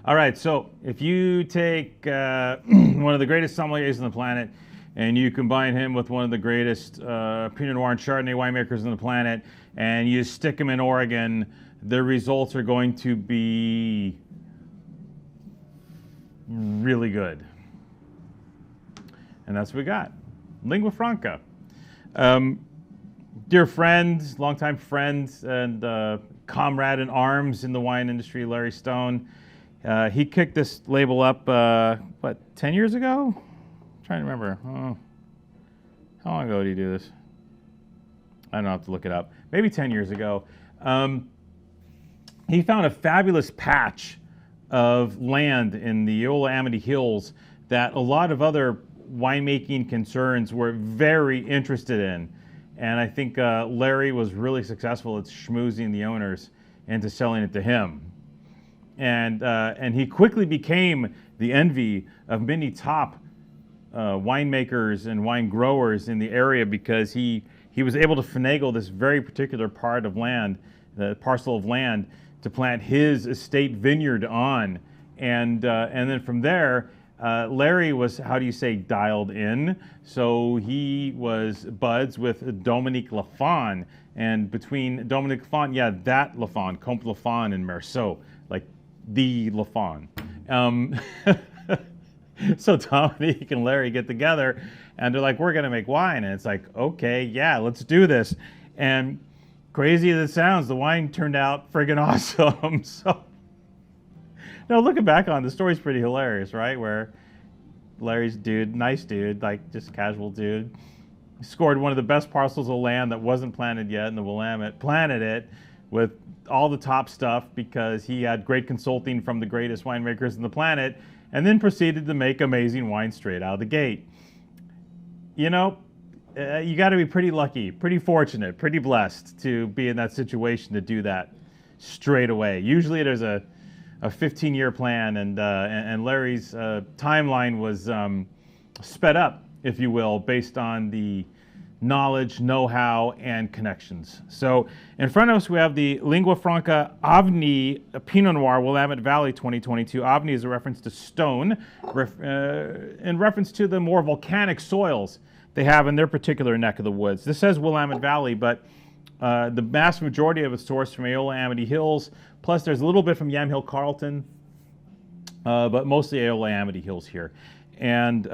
All right, so if you take one of the greatest sommeliers on the planet and you combine him with one of the greatest Pinot Noir and Chardonnay winemakers on the planet and you stick him in Oregon, the results are going to be really good. And that's what we got. Lingua Franca. Dear friend, longtime friend, and comrade in arms in the wine industry, Larry Stone. He kicked this label up, 10 years ago? I'm trying to remember. Oh, how long ago did he do this? I don't have to look it up. Maybe 10 years ago. He found a fabulous patch of land in the Eola-Amity hills that a lot of other winemaking concerns were very interested in. And I think Larry was really successful at schmoozing the owners into selling it to him. And he quickly became the envy of many top winemakers and wine growers in the area because he was able to finagle this very particular part of land, the parcel of land, to plant his estate vineyard on. And then from there, Larry was, how do you say, dialed in. So he was buds with Dominique Lafon. And between Dominique Lafon, yeah, that Lafon, Comte Lafon and Merceau, like the Lafon. So Dominique and Larry get together and they're like, we're going to make wine. And it's like, okay, yeah, let's do this. And crazy as it sounds, the wine turned out friggin' awesome. So, no, looking back on the story's pretty hilarious, right? Where Larry's dude, nice dude, like just casual dude, scored one of the best parcels of land that wasn't planted yet in the Willamette, planted it with all the top stuff because he had great consulting from the greatest winemakers on the planet, and then proceeded to make amazing wine straight out of the gate. You know, you got to be pretty lucky, pretty fortunate, pretty blessed to be in that situation to do that straight away. Usually there's a 15-year plan, and Larry's timeline was sped up, if you will, based on the knowledge, know-how, and connections. So in front of us, we have the Lingua Franca Avni Pinot Noir, Willamette Valley 2022. Avni is a reference to stone, in reference to the more volcanic soils they have in their particular neck of the woods. This says Willamette Valley, but the vast majority of it's sourced from Eola-Amity Hills, plus there's a little bit from Yamhill Carlton, but mostly Eola-Amity Hills here. And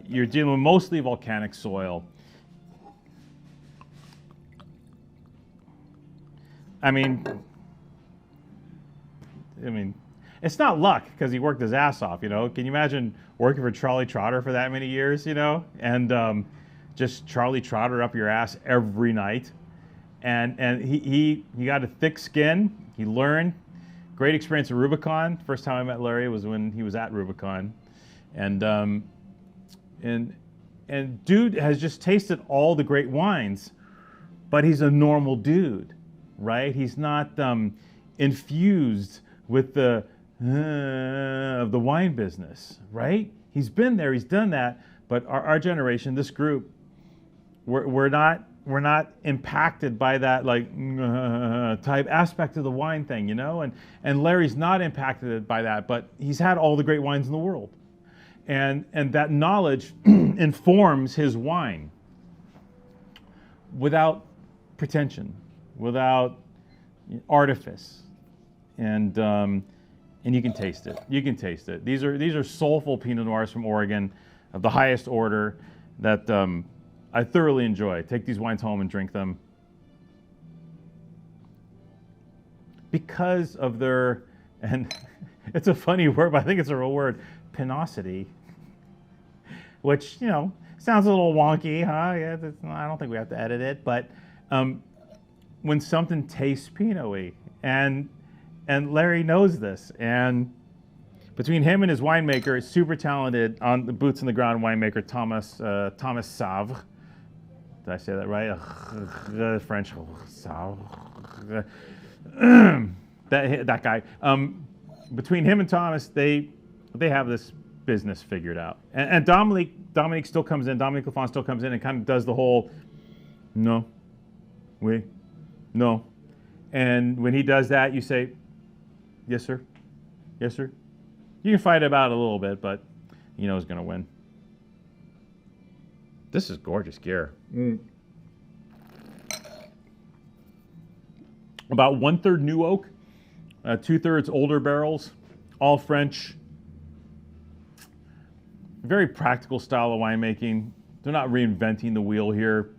you're dealing with mostly volcanic soil. I mean, it's not luck because he worked his ass off, you know. Can you imagine working for Charlie Trotter for that many years, you know, and just Charlie Trotter up your ass every night? And he got a thick skin. He learned. Great experience at Rubicon. First time I met Larry was when he was at Rubicon, and dude has just tasted all the great wines, but he's a normal dude. Right? He's not infused with the of the wine business, right? He's been there, he's done that, but our generation, this group, we're not impacted by that like type aspect of the wine thing, you know? And Larry's not impacted by that, but he's had all the great wines in the world. And that knowledge informs his wine without pretension, without artifice, and you can taste it. You can taste it. These are soulful Pinot Noirs from Oregon, of the highest order, that I thoroughly enjoy. Take these wines home and drink them because of their, and it's a funny word, but I think it's a real word, pinosity, which, you know, sounds a little wonky, huh? Yeah, I don't think we have to edit it, but when something tastes Pinot-y, and Larry knows this, and between him and his winemaker, super talented on the boots on the ground winemaker Thomas Savre. Did I say that right? French Savre. that guy. Between him and Thomas, they have this business figured out. And Dominique still comes in. Dominique Lafon still comes in and kind of does the whole no. And when he does that, you say, yes, sir. Yes, sir. You can fight about it a little bit, but you know who's going to win. This is gorgeous gear. About 1/3 new oak, 2/3 older barrels, all French. Very practical style of winemaking. They're not reinventing the wheel here.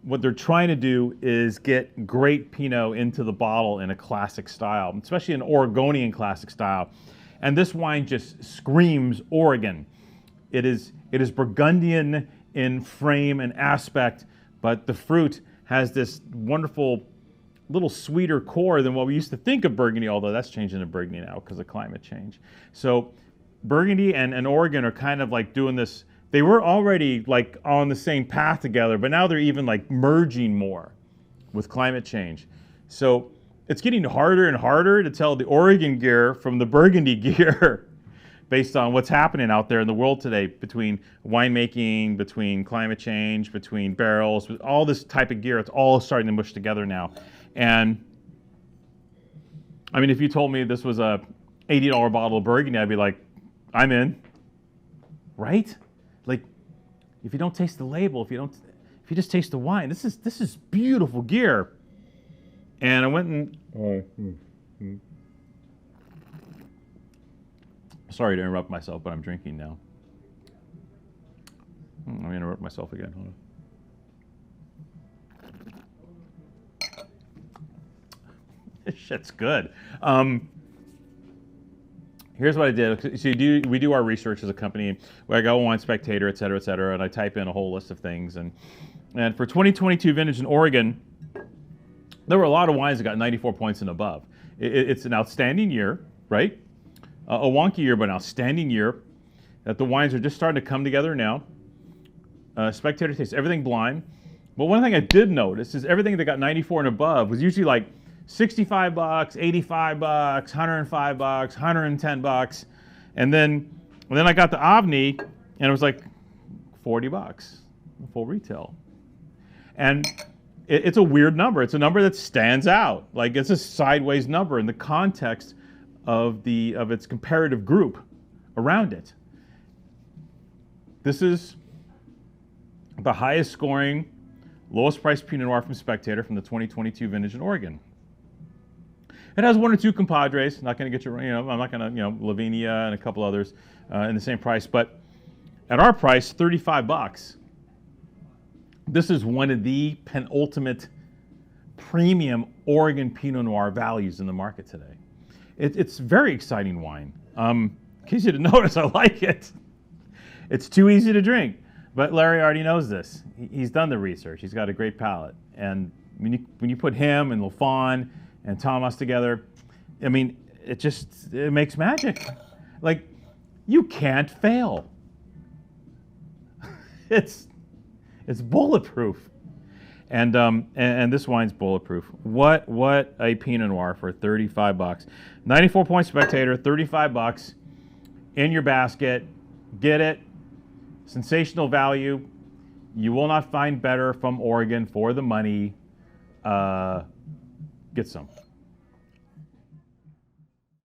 What they're trying to do is get great Pinot into the bottle in a classic style, especially an Oregonian classic style. And this wine just screams Oregon. It is Burgundian in frame and aspect, but the fruit has this wonderful little sweeter core than what we used to think of Burgundy, although that's changing to Burgundy now because of climate change. So Burgundy and Oregon are kind of like doing this. They were already like on the same path together, but now they're even like merging more with climate change. So it's getting harder and harder to tell the Oregon gear from the Burgundy gear based on what's happening out there in the world today between winemaking, between climate change, between barrels, with all this type of gear. It's all starting to mush together now. And I mean, if you told me this was a $80 bottle of Burgundy, I'd be like, I'm in, right? Like, if you don't taste the label, if you just taste the wine, this is beautiful gear. And I went and sorry to interrupt myself, but I'm drinking now. I'm gonna interrupt myself again. Hold on. This shit's good. Here's what I did. So we do our research as a company. I go on Spectator, et cetera, and I type in a whole list of things. And for 2022 vintage in Oregon, there were a lot of wines that got 94 points and above. It's an outstanding year, right? A wonky year, but an outstanding year. That the wines are just starting to come together now. Spectator tastes everything blind. But one thing I did notice is everything that got 94 and above was usually like $65, $85, $105, $110, and then I got the Avni, and it was like $40, full retail. And it's a weird number. It's a number that stands out. Like it's a sideways number in the context of its comparative group around it. This is the highest scoring, lowest priced Pinot Noir from Spectator from the 2022 vintage in Oregon. It has one or two compadres. Not going to get I'm not going to, Lavinia and a couple others in the same price. But at our price, $35. This is one of the penultimate premium Oregon Pinot Noir values in the market today. It's very exciting wine. In case you didn't notice, I like it. It's too easy to drink. But Larry already knows this. He's done the research. He's got a great palate. And when you put him and Lafon and Thomas together, I mean, it makes magic. Like, you can't fail. It's bulletproof. And this wine's bulletproof. What a Pinot Noir for $35. 94 point Spectator, $35 in your basket. Get it. Sensational value. You will not find better from Oregon for the money. Get some.